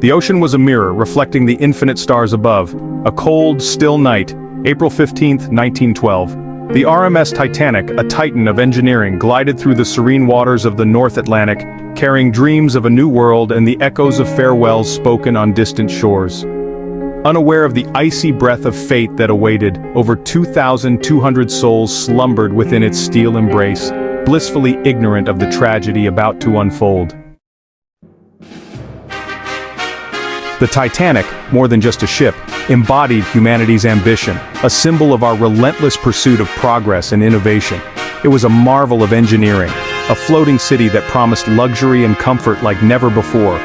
The ocean was a mirror reflecting the infinite stars above. A cold, still night, April 15, 1912. The RMS Titanic, a titan of engineering, glided through the serene waters of the North Atlantic, carrying dreams of a new world and the echoes of farewells spoken on distant shores. Unaware of the icy breath of fate that awaited, over 2,200 souls slumbered within its steel embrace, blissfully ignorant of the tragedy about to unfold. The Titanic, more than just a ship, embodied humanity's ambition, a symbol of our relentless pursuit of progress and innovation. It was a marvel of engineering, a floating city that promised luxury and comfort like never before,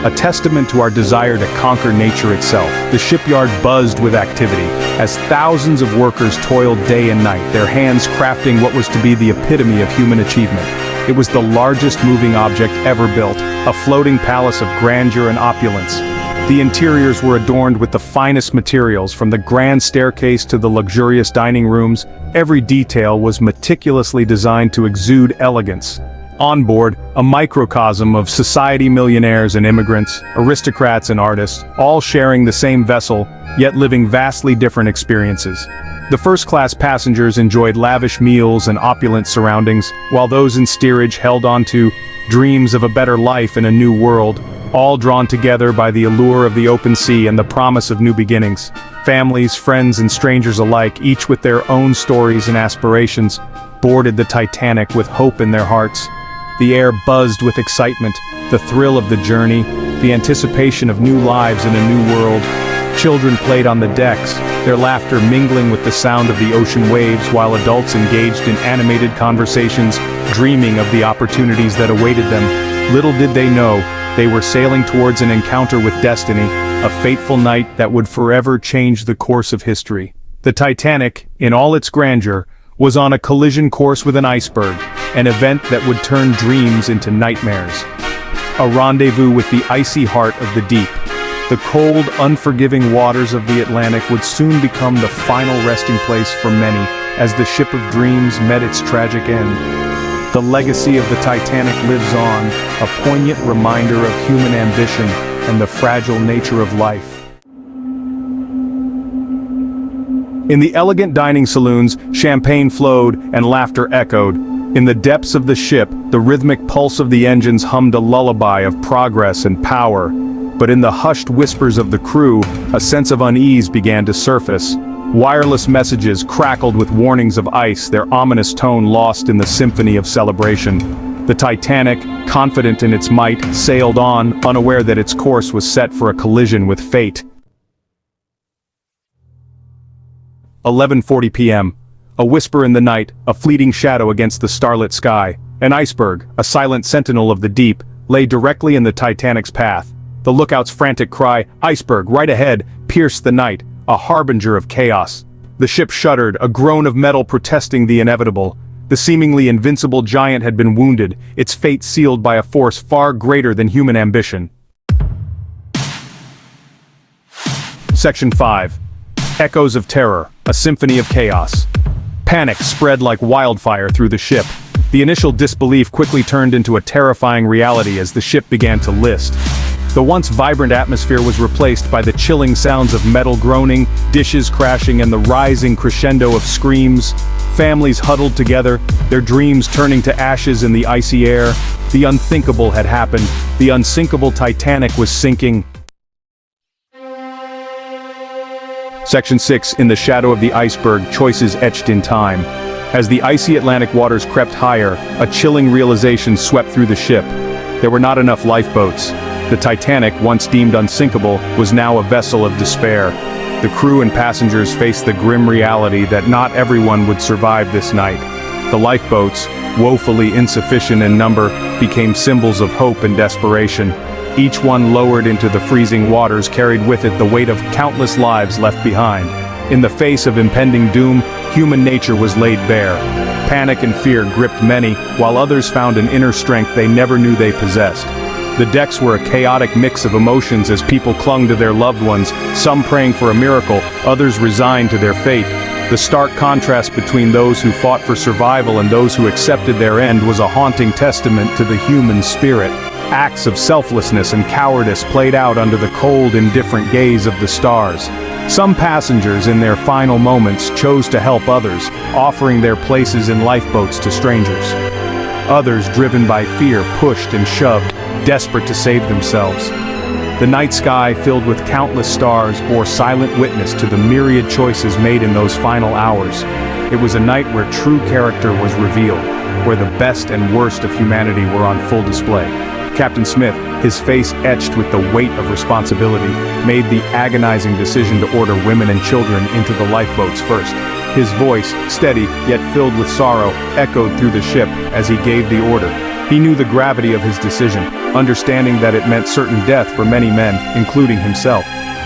a testament to our desire to conquer nature itself. The shipyard buzzed with activity, as thousands of workers toiled day and night, their hands crafting what was to be the epitome of human achievement. It was the largest moving object ever built, a floating palace of grandeur and opulence. The interiors were adorned with the finest materials, from the grand staircase to the luxurious dining rooms. Every detail was meticulously designed to exude elegance. On board, a microcosm of society, millionaires and immigrants, aristocrats and artists, all sharing the same vessel, yet living vastly different experiences. The first-class passengers enjoyed lavish meals and opulent surroundings, while those in steerage held on to dreams of a better life in a new world, all drawn together by the allure of the open sea and the promise of new beginnings. Families, friends and strangers alike, each with their own stories and aspirations, boarded the Titanic with hope in their hearts. The air buzzed with excitement, the thrill of the journey, the anticipation of new lives in a new world. Children played on the decks, their laughter mingling with the sound of the ocean waves, while adults engaged in animated conversations, dreaming of the opportunities that awaited them. Little did they know, they were sailing towards an encounter with destiny, a fateful night that would forever change the course of history. The Titanic, in all its grandeur, was on a collision course with an iceberg, an event that would turn dreams into nightmares. A rendezvous with the icy heart of the deep. The cold, unforgiving waters of the Atlantic would soon become the final resting place for many, as the ship of dreams met its tragic end. The legacy of the Titanic lives on, a poignant reminder of human ambition and the fragile nature of life. In the elegant dining saloons, champagne flowed and laughter echoed. In the depths of the ship, the rhythmic pulse of the engines hummed a lullaby of progress and power. But in the hushed whispers of the crew, a sense of unease began to surface. Wireless messages crackled with warnings of ice, their ominous tone lost in the symphony of celebration. The Titanic, confident in its might, sailed on, unaware that its course was set for a collision with fate. 11:40 p.m. A whisper in the night, a fleeting shadow against the starlit sky. An iceberg, a silent sentinel of the deep, lay directly in the Titanic's path. The lookout's frantic cry, "Iceberg, right ahead," pierced the night, a harbinger of chaos. The ship shuddered, a groan of metal protesting the inevitable. The seemingly invincible giant had been wounded, its fate sealed by a force far greater than human ambition. Section 5. Echoes of terror, a symphony of chaos. Panic spread like wildfire through the ship. The initial disbelief quickly turned into a terrifying reality as the ship began to list. The once vibrant atmosphere was replaced by the chilling sounds of metal groaning, dishes crashing, and the rising crescendo of screams. Families huddled together, their dreams turning to ashes in the icy air. The unthinkable had happened. The unsinkable Titanic was sinking. Section 6. In the shadow of the iceberg, choices etched in time. As the icy Atlantic waters crept higher, a chilling realization swept through the ship. There were not enough lifeboats. The Titanic, once deemed unsinkable, was now a vessel of despair. The crew and passengers faced the grim reality that not everyone would survive this night. The lifeboats, woefully insufficient in number, became symbols of hope and desperation. Each one lowered into the freezing waters carried with it the weight of countless lives left behind. In the face of impending doom, human nature was laid bare. Panic and fear gripped many, while others found an inner strength they never knew they possessed. The decks were a chaotic mix of emotions as people clung to their loved ones, some praying for a miracle, others resigned to their fate. The stark contrast between those who fought for survival and those who accepted their end was a haunting testament to the human spirit. Acts of selflessness and cowardice played out under the cold, indifferent gaze of the stars. Some passengers in their final moments chose to help others, offering their places in lifeboats to strangers. Others, driven by fear, pushed and shoved, desperate to save themselves. The night sky, filled with countless stars, bore silent witness to the myriad choices made in those final hours. It was a night where true character was revealed, where the best and worst of humanity were on full display. Captain Smith, his face etched with the weight of responsibility, made the agonizing decision to order women and children into the lifeboats first. His voice, steady yet filled with sorrow, echoed through the ship as he gave the order. He knew the gravity of his decision, understanding that it meant certain death for many men, including himself.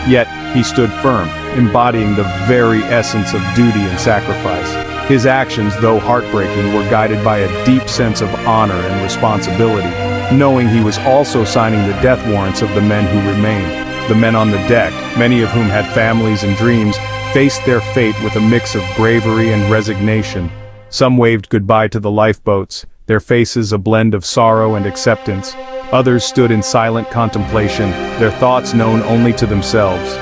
Yet, he stood firm, embodying the very essence of duty and sacrifice. His actions, though heartbreaking, were guided by a deep sense of honor and responsibility, knowing he was also signing the death warrants of the men who remained. The men on the deck, many of whom had families and dreams, faced their fate with a mix of bravery and resignation. Some waved goodbye to the lifeboats, their faces a blend of sorrow and acceptance. Others stood in silent contemplation, their thoughts known only to themselves.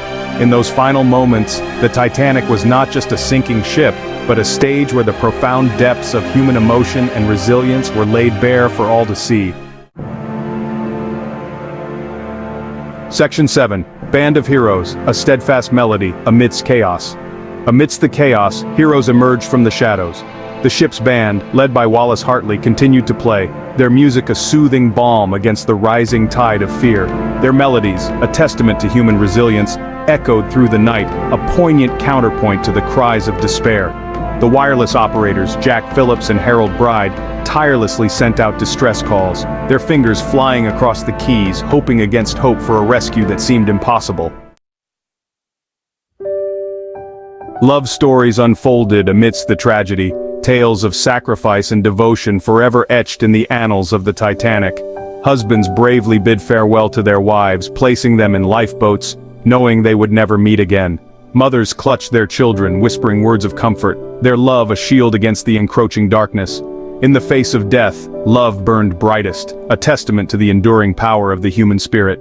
In those final moments, the Titanic was not just a sinking ship, but a stage where the profound depths of human emotion and resilience were laid bare for all to see. Section 7. Band of Heroes, a steadfast melody amidst chaos. Amidst the chaos, heroes emerged from the shadows. The ship's band, led by Wallace Hartley, continued to play, their music a soothing balm against the rising tide of fear. Their melodies, a testament to human resilience, echoed through the night, a poignant counterpoint to the cries of despair. The wireless operators, Jack Phillips and Harold Bride, tirelessly sent out distress calls, their fingers flying across the keys, hoping against hope for a rescue that seemed impossible. Love stories unfolded amidst the tragedy, tales of sacrifice and devotion forever etched in the annals of the Titanic. Husbands bravely bid farewell to their wives, placing them in lifeboats, knowing they would never meet again. Mothers clutched their children, whispering words of comfort, their love a shield against the encroaching darkness. In the face of death, love burned brightest, a testament to the enduring power of the human spirit.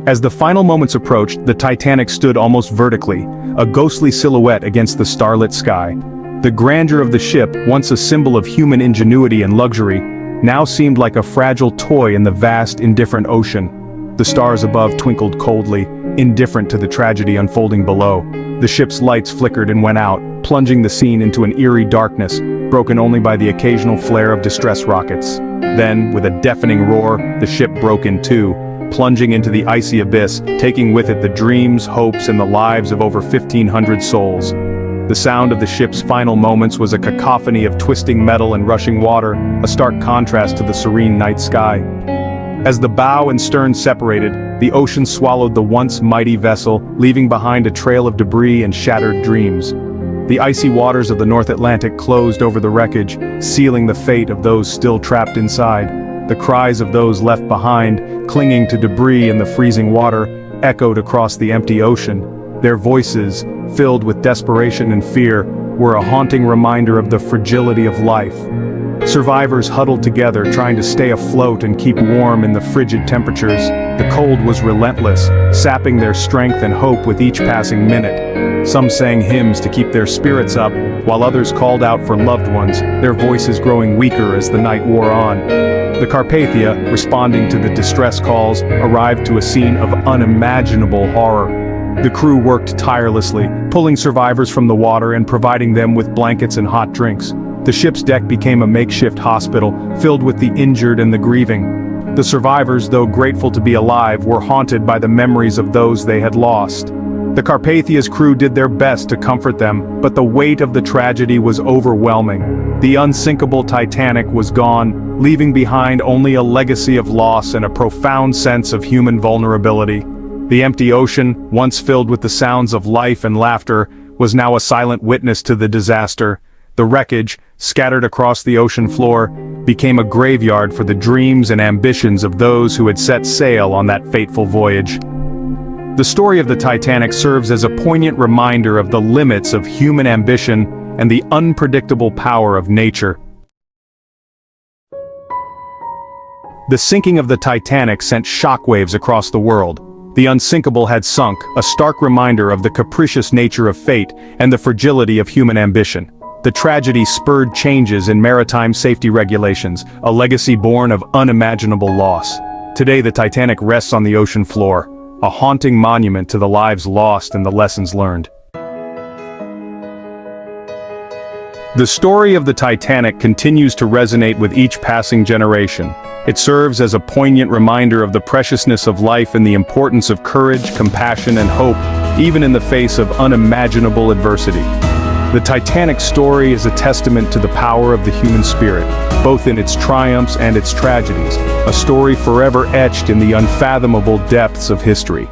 As the final moments approached, the Titanic stood almost vertically, a ghostly silhouette against the starlit sky. The grandeur of the ship, once a symbol of human ingenuity and luxury, now seemed like a fragile toy in the vast, indifferent ocean. The stars above twinkled coldly, indifferent to the tragedy unfolding below. The ship's lights flickered and went out, plunging the scene into an eerie darkness, broken only by the occasional flare of distress rockets. Then, with a deafening roar, the ship broke in two, plunging into the icy abyss, taking with it the dreams, hopes, and the lives of over 1,500 souls. The sound of the ship's final moments was a cacophony of twisting metal and rushing water, a stark contrast to the serene night sky. As the bow and stern separated, the ocean swallowed the once mighty vessel, leaving behind a trail of debris and shattered dreams. The icy waters of the North Atlantic closed over the wreckage, sealing the fate of those still trapped inside. The cries of those left behind, clinging to debris in the freezing water, echoed across the empty ocean. Their voices, filled with desperation and fear, were a haunting reminder of the fragility of life. Survivors huddled together, trying to stay afloat and keep warm in the frigid temperatures. The cold was relentless, sapping their strength and hope with each passing minute. Some sang hymns to keep their spirits up, while others called out for loved ones, their voices growing weaker as the night wore on. The Carpathia, responding to the distress calls, arrived to a scene of unimaginable horror. The crew worked tirelessly, pulling survivors from the water and providing them with blankets and hot drinks. The ship's deck became a makeshift hospital, filled with the injured and the grieving. The survivors, though grateful to be alive, were haunted by the memories of those they had lost. The Carpathia's crew did their best to comfort them, but the weight of the tragedy was overwhelming. The unsinkable Titanic was gone, leaving behind only a legacy of loss and a profound sense of human vulnerability. The empty ocean, once filled with the sounds of life and laughter, was now a silent witness to the disaster. The wreckage, scattered across the ocean floor, became a graveyard for the dreams and ambitions of those who had set sail on that fateful voyage. The story of the Titanic serves as a poignant reminder of the limits of human ambition and the unpredictable power of nature. The sinking of the Titanic sent shockwaves across the world. The Unsinkable had sunk, a stark reminder of the capricious nature of fate and the fragility of human ambition. The tragedy spurred changes in maritime safety regulations, a legacy born of unimaginable loss. Today the Titanic rests on the ocean floor, a haunting monument to the lives lost and the lessons learned. The story of the Titanic continues to resonate with each passing generation. It serves as a poignant reminder of the preciousness of life and the importance of courage, compassion, and hope, even in the face of unimaginable adversity. The Titanic story is a testament to the power of the human spirit, both in its triumphs and its tragedies, a story forever etched in the unfathomable depths of history.